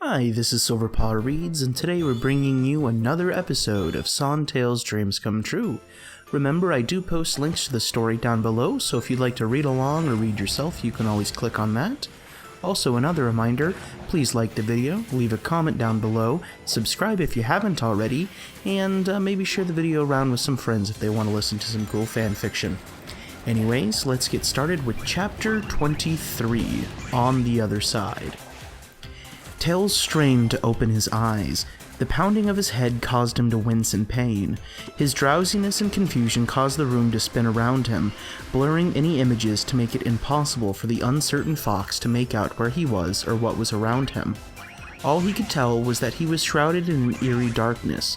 Hi, this is Silverpaw Reads, and today we're bringing you another episode of Sontails Dreams Come True. Remember, I do post links to the story down below, so if you'd like to read along or read yourself, you can always click on that. Also, another reminder, please like the video, leave a comment down below, subscribe if you haven't already, and maybe share the video around with some friends if they want to listen to some cool fan fiction. Anyways, let's get started with Chapter 23, On the Other Side. Tails strained to open his eyes. The pounding of his head caused him to wince in pain. His drowsiness and confusion caused the room to spin around him, blurring any images to make it impossible for the uncertain fox to make out where he was or what was around him. All he could tell was that he was shrouded in an eerie darkness.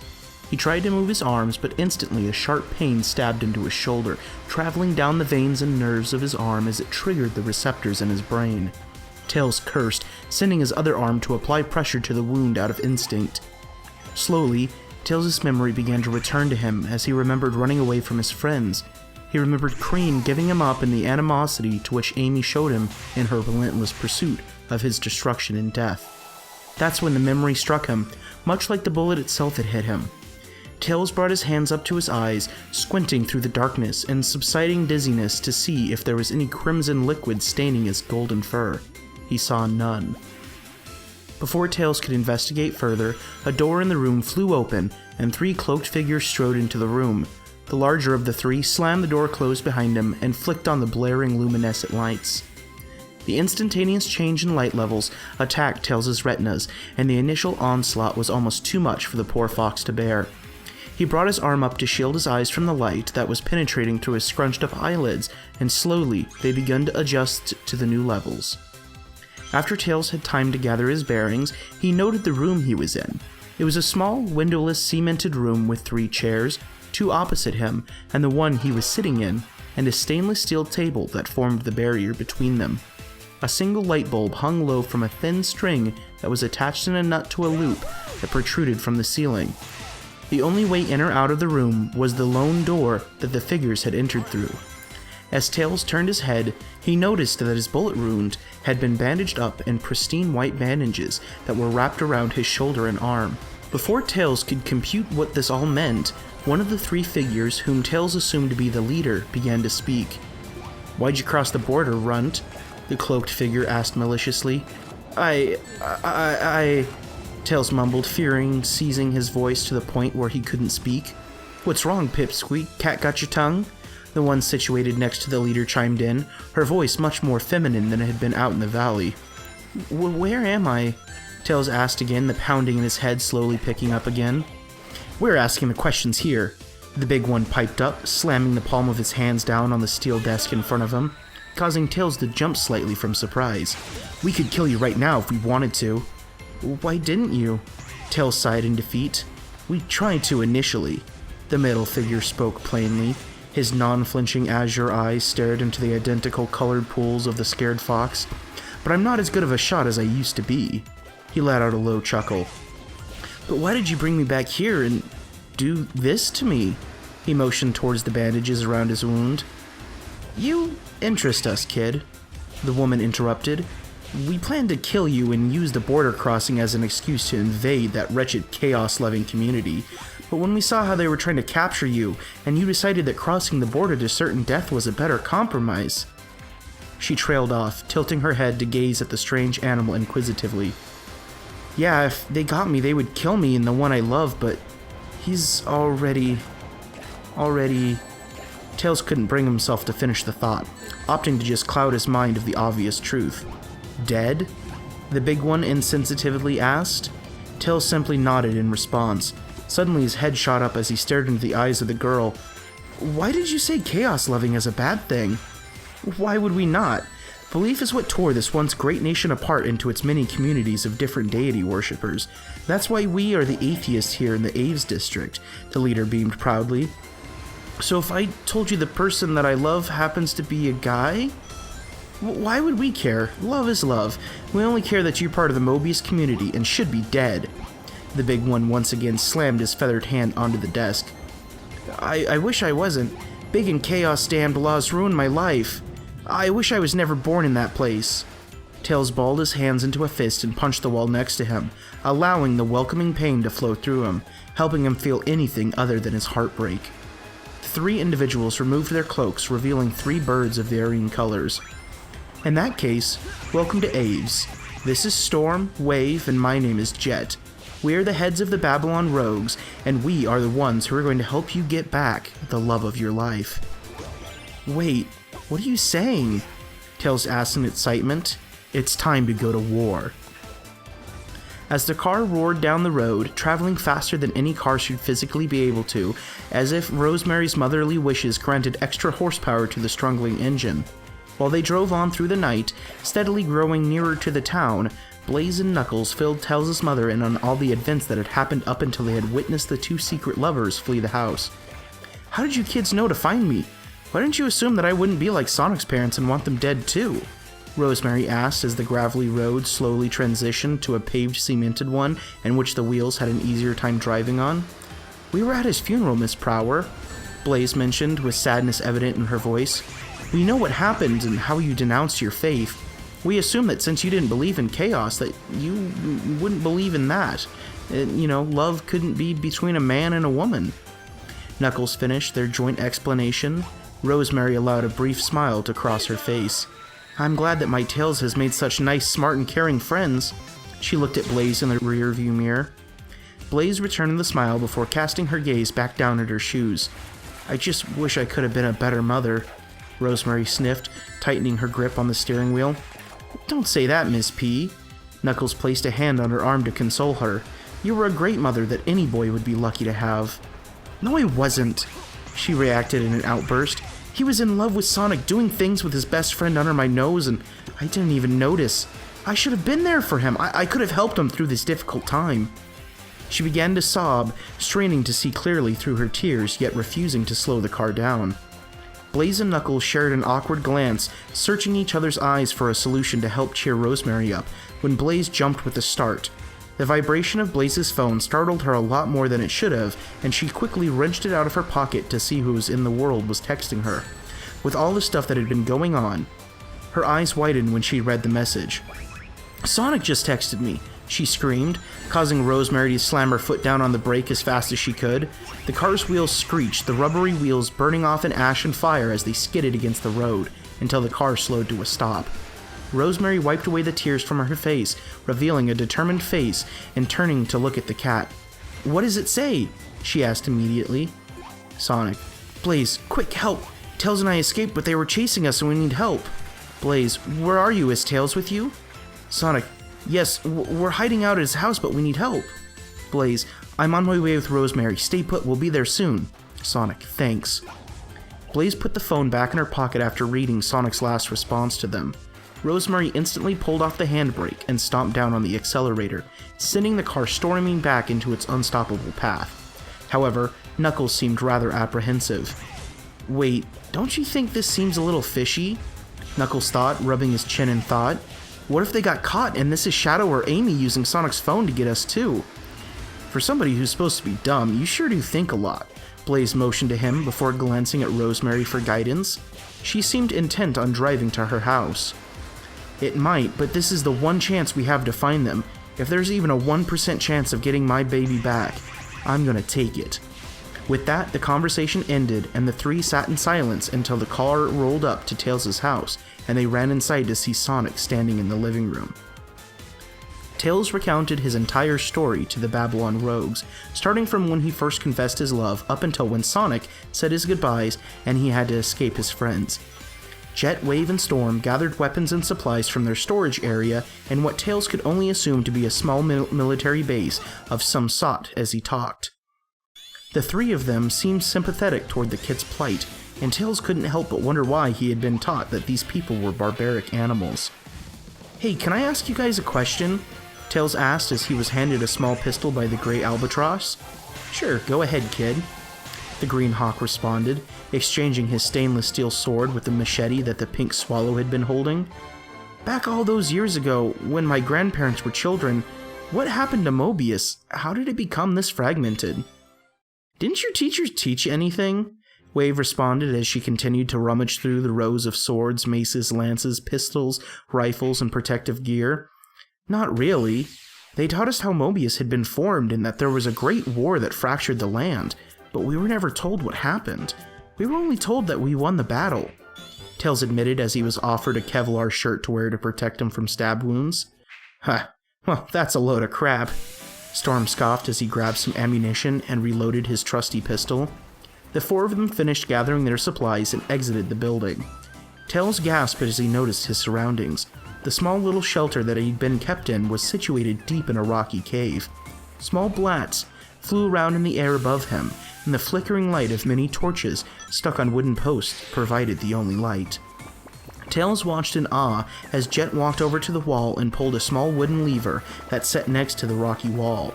He tried to move his arms, but instantly a sharp pain stabbed into his shoulder, traveling down the veins and nerves of his arm as it triggered the receptors in his brain. Tails cursed, sending his other arm to apply pressure to the wound out of instinct. Slowly, Tails' memory began to return to him as he remembered running away from his friends. He remembered Cream giving him up in the animosity to which Amy showed him in her relentless pursuit of his destruction and death. That's when the memory struck him, much like the bullet itself had hit him. Tails brought his hands up to his eyes, squinting through the darkness and subsiding dizziness to see if there was any crimson liquid staining his golden fur. He saw none. Before Tails could investigate further, a door in the room flew open, and three cloaked figures strode into the room. The larger of the three slammed the door closed behind him and flicked on the blaring luminescent lights. The instantaneous change in light levels attacked Tails' retinas, and the initial onslaught was almost too much for the poor fox to bear. He brought his arm up to shield his eyes from the light that was penetrating through his scrunched-up eyelids, and slowly they began to adjust to the new levels. After Tails had time to gather his bearings, he noted the room he was in. It was a small, windowless, cemented room with 3 chairs, 2 opposite him, and the one he was sitting in, and a stainless steel table that formed the barrier between them. A single light bulb hung low from a thin string that was attached in a nut to a loop that protruded from the ceiling. The only way in or out of the room was the lone door that the figures had entered through. As Tails turned his head, he noticed that his bullet wound had been bandaged up in pristine white bandages that were wrapped around his shoulder and arm. Before Tails could compute what this all meant, one of the 3 figures, whom Tails assumed to be the leader, began to speak. "Why'd you cross the border, Runt?" the cloaked figure asked maliciously. I... Tails mumbled, fearing seizing his voice to the point where he couldn't speak. "What's wrong, Pipsqueak? Cat got your tongue?" The one situated next to the leader chimed in, her voice much more feminine than it had been out in the valley. Where am I?" Tails asked again, the pounding in his head slowly picking up again. "We're asking the questions here," the big one piped up, slamming the palm of his hands down on the steel desk in front of him, causing Tails to jump slightly from surprise. "We could kill you right now if we wanted to." "Why didn't you?" Tails sighed in defeat. "We tried to initially." The middle figure spoke plainly. His non-flinching azure eyes stared into the identical colored pools of the scared fox. "But I'm not as good of a shot as I used to be." He let out a low chuckle. "But why did you bring me back here and do this to me?" He motioned towards the bandages around his wound. "You interest us, kid," the woman interrupted. "We planned to kill you and use the border crossing as an excuse to invade that wretched chaos-loving community. But when we saw how they were trying to capture you, and you decided that crossing the border to certain death was a better compromise." She trailed off, tilting her head to gaze at the strange animal inquisitively. "Yeah, if they got me, they would kill me and the one I love, but he's already... Tails couldn't bring himself to finish the thought, opting to just cloud his mind of the obvious truth. "Dead?" the big one insensitively asked. Tails simply nodded in response. Suddenly his head shot up as he stared into the eyes of the girl. "Why did you say chaos-loving is a bad thing?" "Why would we not? Belief is what tore this once great nation apart into its many communities of different deity worshippers. That's why we are the atheists here in the Aves district," the leader beamed proudly. "So if I told you the person that I love happens to be a guy? Why would we care? Love is love. We only care that you're part of the Mobius community and should be dead." The big one once again slammed his feathered hand onto the desk. I wish I wasn't. Big and chaos-damned laws ruined my life. I wish I was never born in that place." Tails balled his hands into a fist and punched the wall next to him, allowing the welcoming pain to flow through him, helping him feel anything other than his heartbreak. The 3 individuals removed their cloaks, revealing 3 birds of varying colors. In that case, welcome to Aves. This is Storm, Wave, and my name is Jet. We are the heads of the Babylon Rogues, and we are the ones who are going to help you get back the love of your life. Wait, what are you saying? Tails asked in excitement. It's time to go to war. As the car roared down the road, traveling faster than any car should physically be able to, as if Rosemary's motherly wishes granted extra horsepower to the struggling engine. While they drove on through the night, steadily growing nearer to the town, Blaze and Knuckles filled Tails' mother in on all the events that had happened up until they had witnessed the 2 secret lovers flee the house. How did you kids know to find me? Why didn't you assume that I wouldn't be like Sonic's parents and want them dead too? Rosemary asked as the gravelly road slowly transitioned to a paved cemented one in which the wheels had an easier time driving on. We were at his funeral, Miss Prower, Blaze mentioned with sadness evident in her voice. We know what happened and how you denounced your faith. We assume that since you didn't believe in chaos, that you wouldn't believe in that. Love couldn't be between a man and a woman. Knuckles finished their joint explanation. Rosemary allowed a brief smile to cross her face. I'm glad that my Tails has made such nice, smart, and caring friends. She looked at Blaze in the rearview mirror. Blaze returned the smile before casting her gaze back down at her shoes. I just wish I could have been a better mother, Rosemary sniffed, tightening her grip on the steering wheel. Don't say that, Miss P. Knuckles placed a hand on her arm to console her. You were a great mother that any boy would be lucky to have. No, I wasn't, she reacted in an outburst. He was in love with Sonic, doing things with his best friend under my nose, and I didn't even notice. I should have been there for him. I could have helped him through this difficult time. She began to sob, straining to see clearly through her tears, yet refusing to slow the car down. Blaze and Knuckles shared an awkward glance, searching each other's eyes for a solution to help cheer Rosemary up, when Blaze jumped with a start. The vibration of Blaze's phone startled her a lot more than it should have, and she quickly wrenched it out of her pocket to see who in the world was texting her. With all the stuff that had been going on, her eyes widened when she read the message. Sonic just texted me, she screamed, causing Rosemary to slam her foot down on the brake as fast as she could. The car's wheels screeched, the rubbery wheels burning off in ash and fire as they skidded against the road, until the car slowed to a stop. Rosemary wiped away the tears from her face, revealing a determined face, and turning to look at the cat. What does it say? She asked immediately. Sonic. Blaze, quick, help! Tails and I escaped, but they were chasing us and we need help. Blaze, where are you? Is Tails with you? Sonic. Yes, we're hiding out at his house, but we need help. Blaze, I'm on my way with Rosemary. Stay put, we'll be there soon. Sonic, thanks. Blaze put the phone back in her pocket after reading Sonic's last response to them. Rosemary instantly pulled off the handbrake and stomped down on the accelerator, sending the car storming back into its unstoppable path. However, Knuckles seemed rather apprehensive. Wait, don't you think this seems a little fishy? Knuckles thought, rubbing his chin in thought. What if they got caught and this is Shadow or Amy using Sonic's phone to get us too? For somebody who's supposed to be dumb, you sure do think a lot. Blaze motioned to him before glancing at Rosemary for guidance. She seemed intent on driving to her house. It might, but this is the one chance we have to find them. If there's even a 1% chance of getting my baby back, I'm gonna take it. With that, the conversation ended, and the 3 sat in silence until the car rolled up to Tails' house, and they ran inside to see Sonic standing in the living room. Tails recounted his entire story to the Babylon Rogues, starting from when he first confessed his love up until when Sonic said his goodbyes and he had to escape his friends. Jet, Wave, and Storm gathered weapons and supplies from their storage area in what Tails could only assume to be a small military base of some sort as he talked. The 3 of them seemed sympathetic toward the kid's plight, and Tails couldn't help but wonder why he had been taught that these people were barbaric animals. Hey, can I ask you guys a question? Tails asked as he was handed a small pistol by the Grey Albatross. Sure, go ahead, kid. The Green Hawk responded, exchanging his stainless steel sword with the machete that the Pink Swallow had been holding. Back all those years ago, when my grandparents were children, what happened to Mobius? How did it become this fragmented? Didn't your teachers teach anything? Wave responded as she continued to rummage through the rows of swords, maces, lances, pistols, rifles, and protective gear. Not really. They taught us how Mobius had been formed and that there was a great war that fractured the land, but we were never told what happened. We were only told that we won the battle, Tails admitted as he was offered a Kevlar shirt to wear to protect him from stab wounds. Huh, well, that's a load of crap, Storm scoffed as he grabbed some ammunition and reloaded his trusty pistol. The four of them finished gathering their supplies and exited the building. Tails gasped as he noticed his surroundings. The small little shelter that he'd been kept in was situated deep in a rocky cave. Small blats flew around in the air above him, and the flickering light of many torches stuck on wooden posts provided the only light. Tails watched in awe as Jet walked over to the wall and pulled a small wooden lever that sat next to the rocky wall.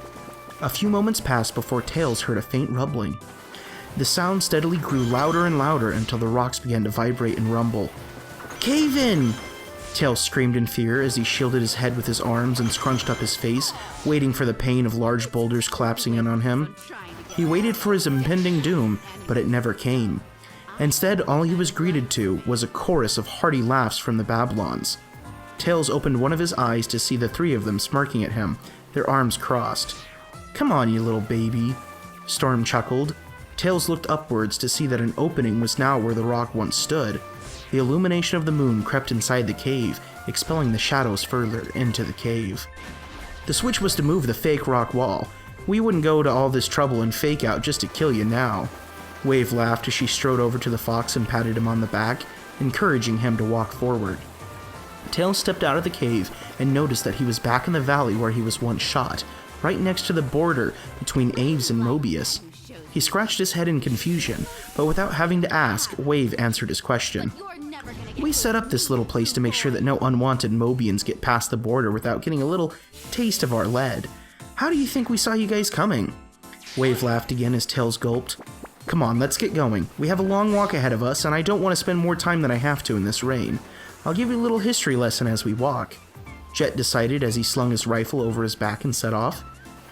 A few moments passed before Tails heard a faint rumbling. The sound steadily grew louder and louder until the rocks began to vibrate and rumble. "Cave in!" Tails screamed in fear as he shielded his head with his arms and scrunched up his face, waiting for the pain of large boulders collapsing in on him. He waited for his impending doom, but it never came. Instead, all he was greeted to was a chorus of hearty laughs from the Babylons. Tails opened one of his eyes to see the three of them smirking at him, their arms crossed. "Come on, you little baby," Storm chuckled. Tails looked upwards to see that an opening was now where the rock once stood. The illumination of the moon crept inside the cave, expelling the shadows further into the cave. The switch was to move the fake rock wall. We wouldn't go to all this trouble and fake out just to kill you now. Wave laughed as she strode over to the fox and patted him on the back, encouraging him to walk forward. Tails stepped out of the cave and noticed that he was back in the valley where he was once shot, right next to the border between Aves and Mobius. He scratched his head in confusion, but without having to ask, Wave answered his question. "We set up this little place to make sure that no unwanted Mobians get past the border without getting a little taste of our lead. How do you think we saw you guys coming?" Wave laughed again as Tails gulped. "Come on, let's get going. We have a long walk ahead of us, and I don't want to spend more time than I have to in this rain. I'll give you a little history lesson as we walk," Jet decided as he slung his rifle over his back and set off.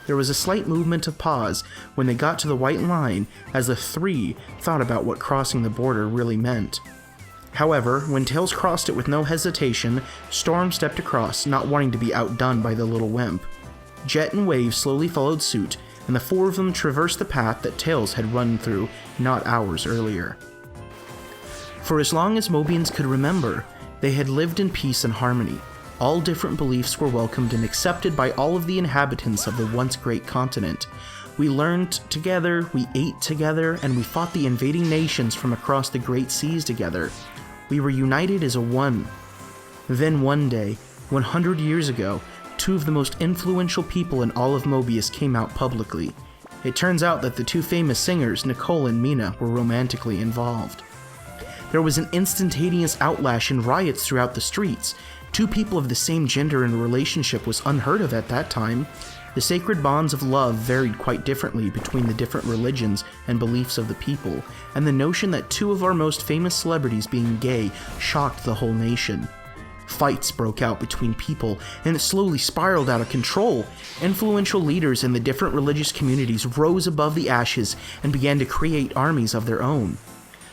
There was a slight movement of pause when they got to the white line as the three thought about what crossing the border really meant. However, when Tails crossed it with no hesitation, Storm stepped across, not wanting to be outdone by the little wimp. Jet and Wave slowly followed suit, and the four of them traversed the path that Tails had run through not hours earlier. For as long as Mobians could remember, they had lived in peace and harmony. All different beliefs were welcomed and accepted by all of the inhabitants of the once great continent. We learned together, we ate together, and we fought the invading nations from across the great seas together. We were united as a one. Then one day, 100 years ago, two of the most influential people in all of Mobius came out publicly. It turns out that the two famous singers, Nicole and Mina, were romantically involved. There was an instantaneous outlash and riots throughout the streets. Two people of the same gender in a relationship was unheard of at that time. The sacred bonds of love varied quite differently between the different religions and beliefs of the people, and the notion that two of our most famous celebrities being gay shocked the whole nation. Fights broke out between people, and it slowly spiraled out of control. Influential leaders in the different religious communities rose above the ashes and began to create armies of their own.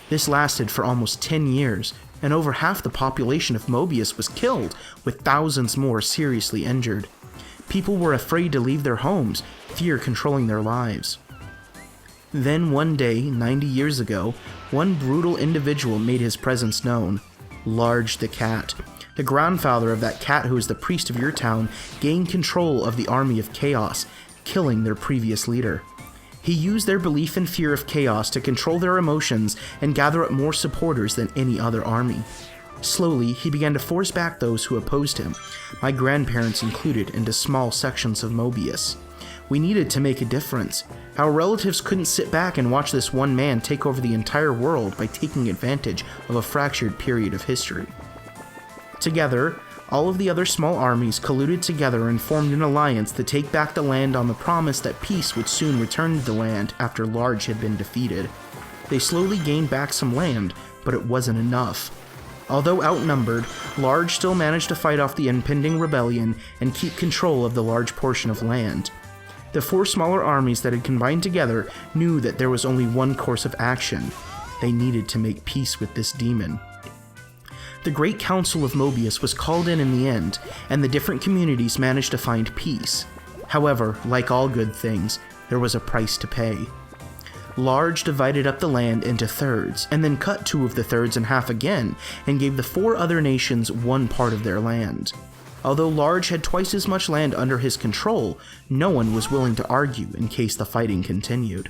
This lasted for almost 10 years, and over half the population of Mobius was killed, with thousands more seriously injured. People were afraid to leave their homes, fear controlling their lives. Then one day, 90 years ago, one brutal individual made his presence known. Large the Cat. The grandfather of that cat who is the priest of your town gained control of the army of chaos, killing their previous leader. He used their belief and fear of chaos to control their emotions and gather up more supporters than any other army. Slowly, he began to force back those who opposed him, my grandparents included, into small sections of Mobius. We needed to make a difference. Our relatives couldn't sit back and watch this one man take over the entire world by taking advantage of a fractured period of history. Together, all of the other small armies colluded together and formed an alliance to take back the land on the promise that peace would soon return to the land after Large had been defeated. They slowly gained back some land, but it wasn't enough. Although outnumbered, Large still managed to fight off the impending rebellion and keep control of the large portion of land. The four smaller armies that had combined together knew that there was only one course of action. They needed to make peace with this demon. The Great Council of Mobius was called in the end, and the different communities managed to find peace. However, like all good things, there was a price to pay. Large divided up the land into thirds, and then cut 2 of the thirds in half again, and gave the 4 other nations 1 part of their land. Although Large had twice as much land under his control, no one was willing to argue in case the fighting continued.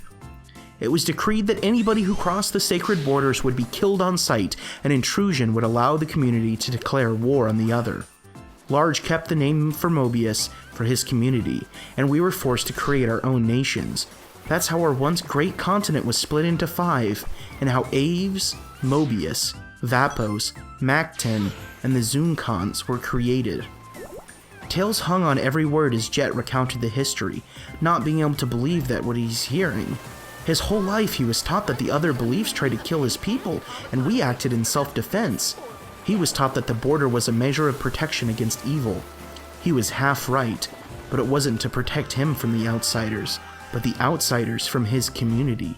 It was decreed that anybody who crossed the sacred borders would be killed on sight, and intrusion would allow the community to declare war on the other. Large kept the name for Mobius for his community, and we were forced to create our own nations. That's how our once great continent was split into 5, and how Aves, Mobius, Vapos, Macten, and the Zoonkons were created. Tails hung on every word as Jet recounted the history, not being able to believe that what he's hearing. His whole life he was taught that the other beliefs tried to kill his people, and we acted in self-defense. He was taught that the border was a measure of protection against evil. He was half right, but it wasn't to protect him from the outsiders, but the outsiders from his community.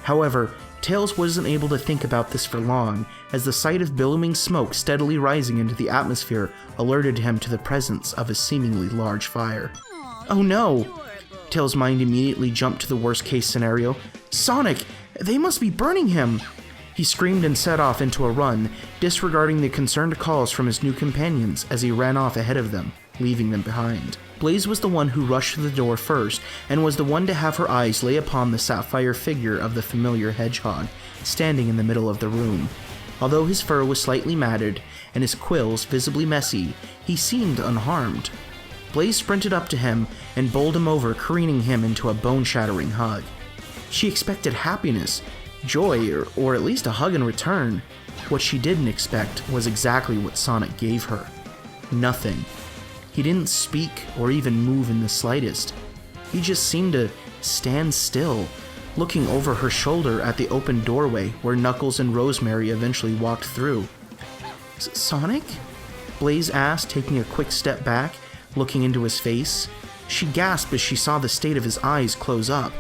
However, Tails wasn't able to think about this for long, as the sight of billowing smoke steadily rising into the atmosphere alerted him to the presence of a seemingly large fire. Oh no! Tails' mind immediately jumped to the worst-case scenario. Sonic! They must be burning him! He screamed and set off into a run, disregarding the concerned calls from his new companions as he ran off ahead of them, leaving them behind. Blaze was the one who rushed to the door first, and was the one to have her eyes lay upon the sapphire figure of the familiar hedgehog, standing in the middle of the room. Although his fur was slightly matted, and his quills visibly messy, he seemed unharmed. Blaze sprinted up to him and bowled him over, careening him into a bone-shattering hug. She expected happiness, joy, or at least a hug in return. What she didn't expect was exactly what Sonic gave her. Nothing. He didn't speak or even move in the slightest. He just seemed to stand still, looking over her shoulder at the open doorway where Knuckles and Rosemary eventually walked through. Sonic? Blaze asked, taking a quick step back, looking into his face. She gasped as she saw the state of his eyes close up.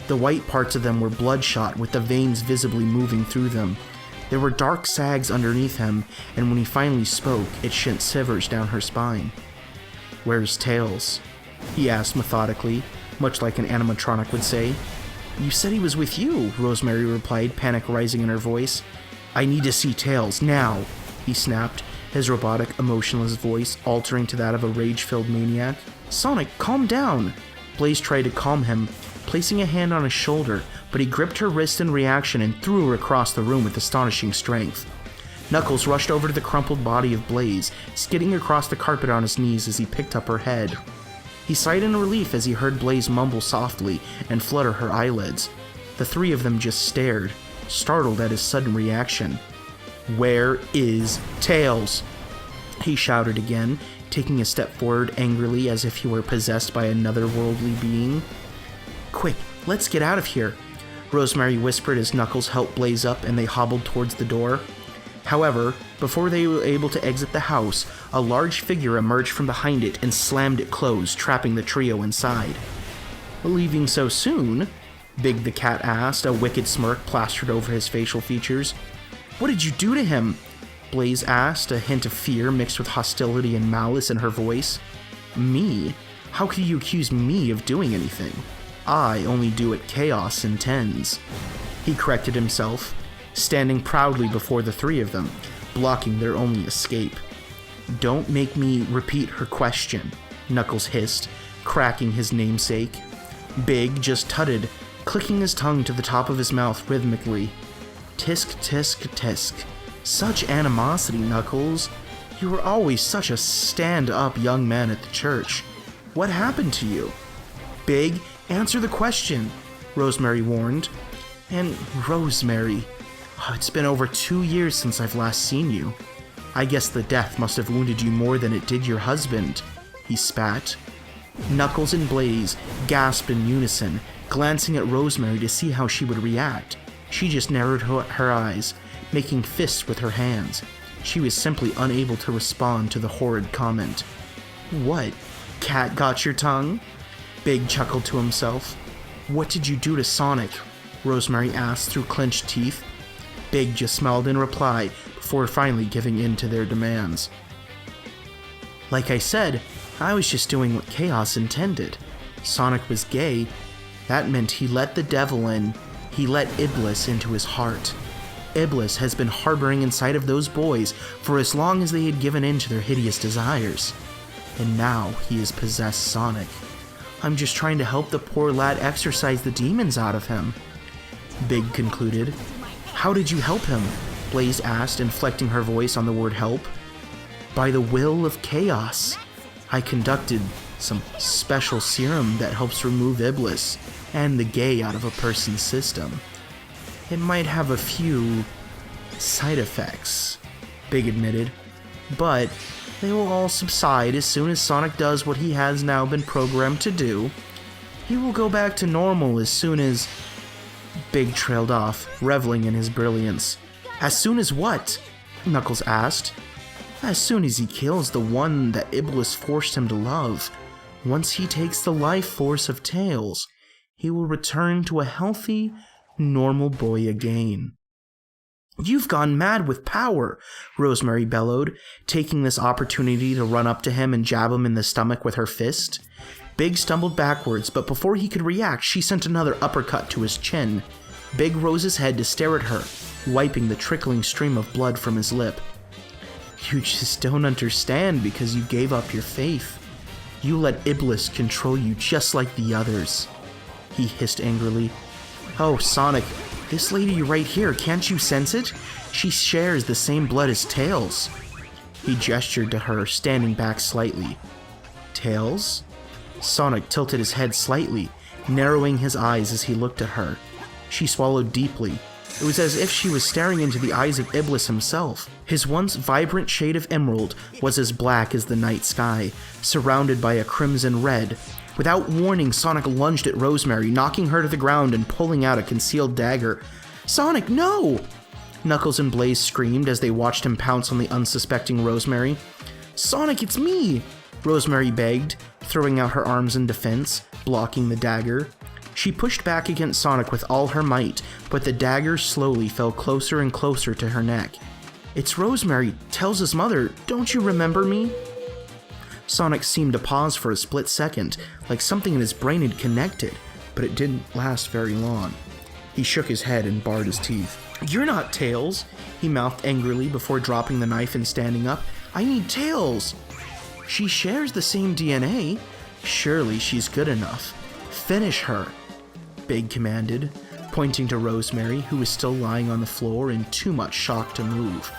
The white parts of them were bloodshot, with the veins visibly moving through them. There were dark sags underneath him, and when he finally spoke, it sent shivers down her spine. "Where's Tails?" he asked methodically, much like an animatronic would say. "You said he was with you," Rosemary replied, panic rising in her voice. "I need to see Tails, now," he snapped, his robotic, emotionless voice altering to that of a rage-filled maniac. "Sonic, calm down!" Blaze tried to calm him, placing a hand on his shoulder, but he gripped her wrist in reaction and threw her across the room with astonishing strength. Knuckles rushed over to the crumpled body of Blaze, skidding across the carpet on his knees as he picked up her head. He sighed in relief as he heard Blaze mumble softly and flutter her eyelids. The 3 of them just stared, startled at his sudden reaction. "Where is Tails?" he shouted again, taking a step forward angrily as if he were possessed by another worldly being. "Quick, let's get out of here," Rosemary whispered as Knuckles helped Blaze up and they hobbled towards the door. However, before they were able to exit the house, a large figure emerged from behind it and slammed it closed, trapping the trio inside. "Leaving so soon?" Big the Cat asked, a wicked smirk plastered over his facial features. "What did you do to him?" Blaze asked, a hint of fear mixed with hostility and malice in her voice. "Me? How could you accuse me of doing anything? I only do what chaos intends," he corrected himself, standing proudly before the 3 of them, blocking their only escape. "Don't make me repeat her question," Knuckles hissed, cracking his namesake. Big just tutted, clicking his tongue to the top of his mouth rhythmically. "Tisk, tisk, tisk. Such animosity, Knuckles. You were always such a stand-up young man at the church. What happened to you?" "Big, answer the question," Rosemary warned. "And Rosemary, it's been over 2 years since I've last seen you. I guess the death must have wounded you more than it did your husband," he spat. Knuckles and Blaze gasped in unison, glancing at Rosemary to see how she would react. She just narrowed her eyes, making fists with her hands. She was simply unable to respond to the horrid comment. "What? Cat got your tongue?" Big chuckled to himself. "What did you do to Sonic?" Rosemary asked through clenched teeth. Big just smiled in reply before finally giving in to their demands. Like I said, I was just doing what Chaos intended. Sonic was gay. That meant he let the devil in. He let Iblis into his heart. Iblis has been harboring inside of those boys for as long as they had given in to their hideous desires. And now he has possessed Sonic. I'm just trying to help the poor lad exorcise the demons out of him. Big concluded. How did you help him? Blaze asked, inflecting her voice on the word help. By the will of Chaos. I conducted some special serum that helps remove Iblis and the gay out of a person's system. It might have a few side effects, Big admitted, but they will all subside as soon as Sonic does what he has now been programmed to do. He will go back to normal as soon as... Big trailed off, reveling in his brilliance. As soon as what? Knuckles asked. As soon as he kills the one that Iblis forced him to love. Once he takes the life force of Tails, he will return to a healthy, normal boy again. You've gone mad with power, Rosemary bellowed, taking this opportunity to run up to him and jab him in the stomach with her fist. Big stumbled backwards, but before he could react, she sent another uppercut to his chin. Big rose his head to stare at her, wiping the trickling stream of blood from his lip. You just don't understand because you gave up your faith. You let Iblis control you just like the others, he hissed angrily. Oh, Sonic, this lady right here, can't you sense it? She shares the same blood as Tails. He gestured to her, standing back slightly. Tails? Sonic tilted his head slightly, narrowing his eyes as he looked at her. She swallowed deeply. It was as if she was staring into the eyes of Iblis himself. His once vibrant shade of emerald was as black as the night sky, surrounded by a crimson red. Without warning, Sonic lunged at Rosemary, knocking her to the ground and pulling out a concealed dagger. Sonic, no! Knuckles and Blaze screamed as they watched him pounce on the unsuspecting Rosemary. Sonic, it's me! Rosemary begged, throwing out her arms in defense, blocking the dagger. She pushed back against Sonic with all her might, but the dagger slowly fell closer and closer to her neck. It's Rosemary, Tails' mother. Don't you remember me? Sonic seemed to pause for a split second, like something in his brain had connected, but it didn't last very long. He shook his head and bared his teeth. You're not Tails, he mouthed angrily before dropping the knife and standing up. I need Tails. She shares the same DNA. Surely she's good enough. Finish her, Big commanded, pointing to Rosemary, who was still lying on the floor in too much shock to move.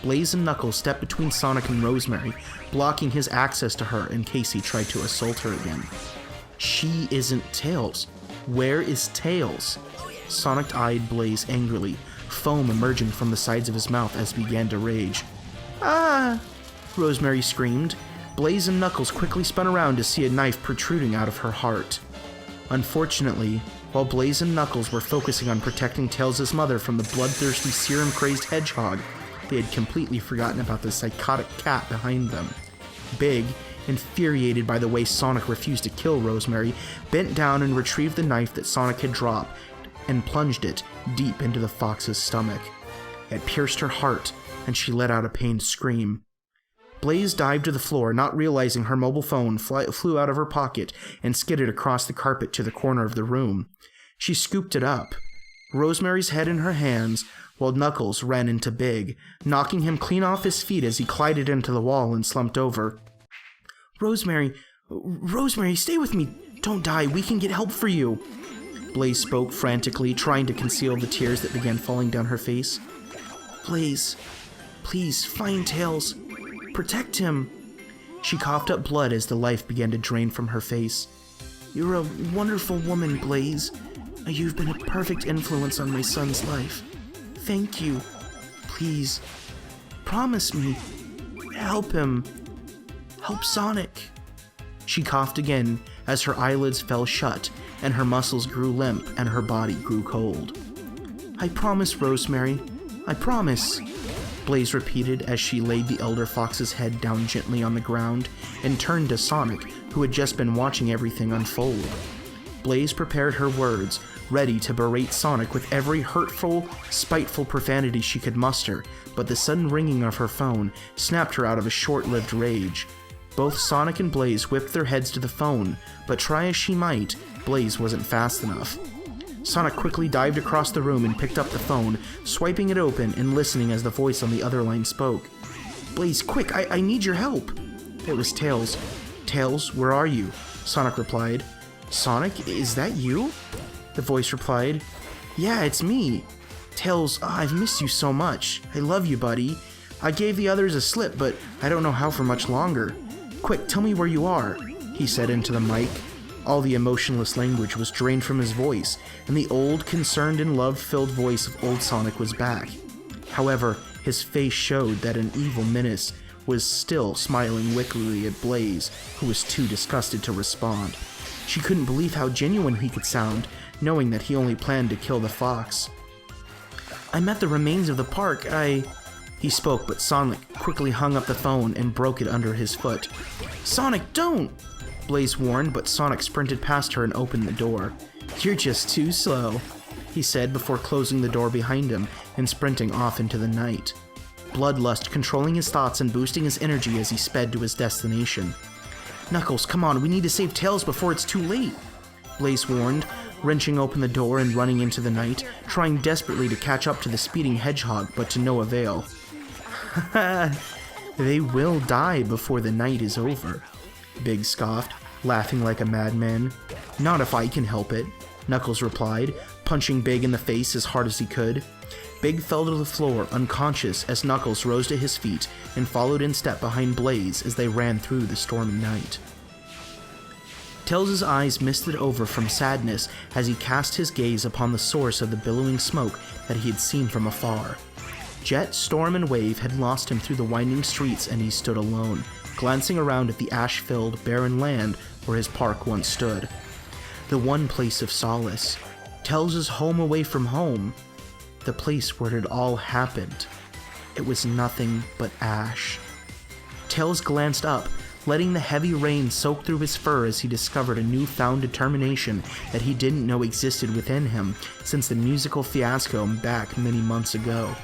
Blaze and Knuckles stepped between Sonic and Rosemary, blocking his access to her in case he tried to assault her again. She isn't Tails. Where is Tails? Sonic eyed Blaze angrily, foam emerging from the sides of his mouth as he began to rage. Ah! Rosemary screamed. Blaze and Knuckles quickly spun around to see a knife protruding out of her heart. Unfortunately, while Blaze and Knuckles were focusing on protecting Tails' mother from the bloodthirsty serum-crazed hedgehog, they had completely forgotten about the psychotic cat behind them. Big, infuriated by the way Sonic refused to kill Rosemary, bent down and retrieved the knife that Sonic had dropped and plunged it deep into the fox's stomach. It pierced her heart, and she let out a pained scream. Blaze dived to the floor, not realizing her mobile phone flew out of her pocket and skidded across the carpet to the corner of the room. She scooped it up, Rosemary's head in her hands, while Knuckles ran into Big, knocking him clean off his feet as he collided into the wall and slumped over. Rosemary, stay with me. Don't die. We can get help for you. Blaze spoke frantically, trying to conceal the tears that began falling down her face. Blaze, please, find Tails. Protect him. She coughed up blood as the life began to drain from her face. You're a wonderful woman, Blaze. You've been a perfect influence on my son's life. Thank you. Please, promise me. Help him. Help Sonic. She coughed again as her eyelids fell shut and her muscles grew limp and her body grew cold. I promise, Rosemary. I promise. Blaze repeated as she laid the Elder Fox's head down gently on the ground and turned to Sonic, who had just been watching everything unfold. Blaze prepared her words, ready to berate Sonic with every hurtful, spiteful profanity she could muster, but the sudden ringing of her phone snapped her out of a short-lived rage. Both Sonic and Blaze whipped their heads to the phone, but try as she might, Blaze wasn't fast enough. Sonic quickly dived across the room and picked up the phone, swiping it open and listening as the voice on the other line spoke. "Blaze, quick, I need your help." It was Tails. "Tails, where are you?" Sonic replied. "Sonic, is that you?" The voice replied. "Yeah, it's me. Tails, I've missed you so much. I love you, buddy. I gave the others a slip, but I don't know how for much longer. Quick, tell me where you are," he said into the mic. All the emotionless language was drained from his voice, and the old, concerned and love-filled voice of old Sonic was back. However, his face showed that an evil menace was still smiling wickedly at Blaze, who was too disgusted to respond. She couldn't believe how genuine he could sound, knowing that he only planned to kill the fox. "I'm at the remains of the park, He spoke, but Sonic quickly hung up the phone and broke it under his foot. "Sonic, don't!" Blaze warned, but Sonic sprinted past her and opened the door. "You're just too slow," he said before closing the door behind him and sprinting off into the night. Bloodlust controlling his thoughts and boosting his energy as he sped to his destination. "Knuckles, come on, we need to save Tails before it's too late," Blaze warned, wrenching open the door and running into the night, trying desperately to catch up to the speeding hedgehog, but to no avail. "They will die before the night is over," Big scoffed, laughing like a madman. "Not if I can help it," Knuckles replied, punching Big in the face as hard as he could. Big fell to the floor, unconscious, as Knuckles rose to his feet and followed in step behind Blaze as they ran through the stormy night. Tails' eyes misted over from sadness as he cast his gaze upon the source of the billowing smoke that he had seen from afar. Jet, Storm, and Wave had lost him through the winding streets, and he stood alone, glancing around at the ash-filled, barren land where his park once stood. The one place of solace. Tails' home away from home. The place where it had all happened. It was nothing but ash. Tails glanced up, letting the heavy rain soak through his fur as he discovered a newfound determination that he didn't know existed within him since the musical fiasco back many months ago.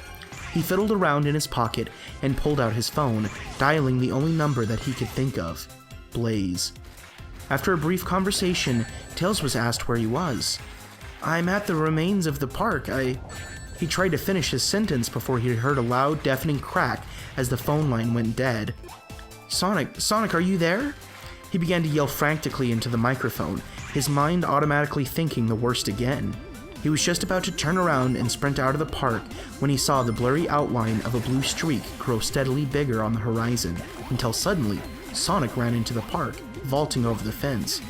He fiddled around in his pocket and pulled out his phone, dialing the only number that he could think of, Blaze. After a brief conversation, Tails was asked where he was. "I'm at the remains of the park, He tried to finish his sentence before he heard a loud, deafening crack as the phone line went dead. Sonic, are you there?" He began to yell frantically into the microphone, his mind automatically thinking the worst again. He was just about to turn around and sprint out of the park when he saw the blurry outline of a blue streak grow steadily bigger on the horizon, until suddenly, Sonic ran into the park, vaulting over the fence.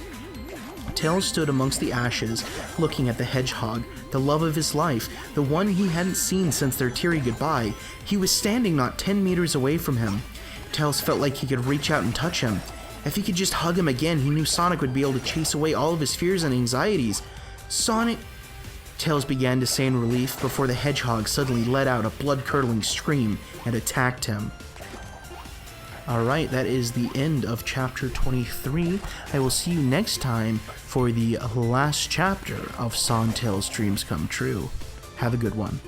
Tails stood amongst the ashes, looking at the hedgehog, the love of his life, the one he hadn't seen since their teary goodbye. He was standing not 10 meters away from him. Tails felt like he could reach out and touch him. If he could just hug him again, he knew Sonic would be able to chase away all of his fears and anxieties. "Sonic," Tails began to say in relief before the hedgehog suddenly let out a blood-curdling scream and attacked him. Alright, that is the end of chapter 23. I will see you next time for the last chapter of Sontails' Dreams Come True. Have a good one.